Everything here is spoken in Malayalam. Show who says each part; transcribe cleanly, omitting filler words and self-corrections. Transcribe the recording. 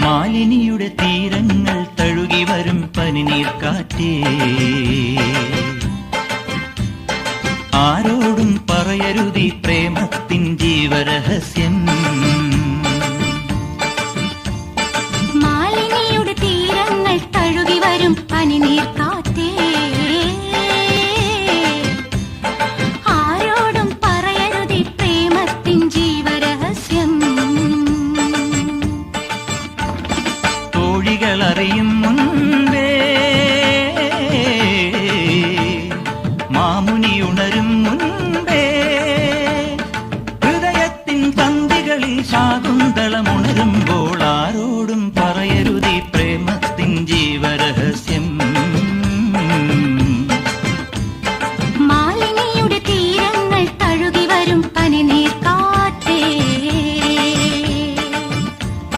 Speaker 1: മാലിനിയുടെ തീരങ്ങൾ തഴുകി വരും പനിനീർക്കാറ്റേ, ആരോടും പറയരുതി പ്രേമത്തിൻ ജീവരഹസ്യം.
Speaker 2: മാലിനിയുടെ തീരങ്ങൾ തഴുകി വരും പനിനീർക്കാറ്റേ, ആരോടും പറയരുതി പ്രേമത്തിൻ ജീവരഹസ്യം.
Speaker 1: തോഴികൾ അറിയുന്നു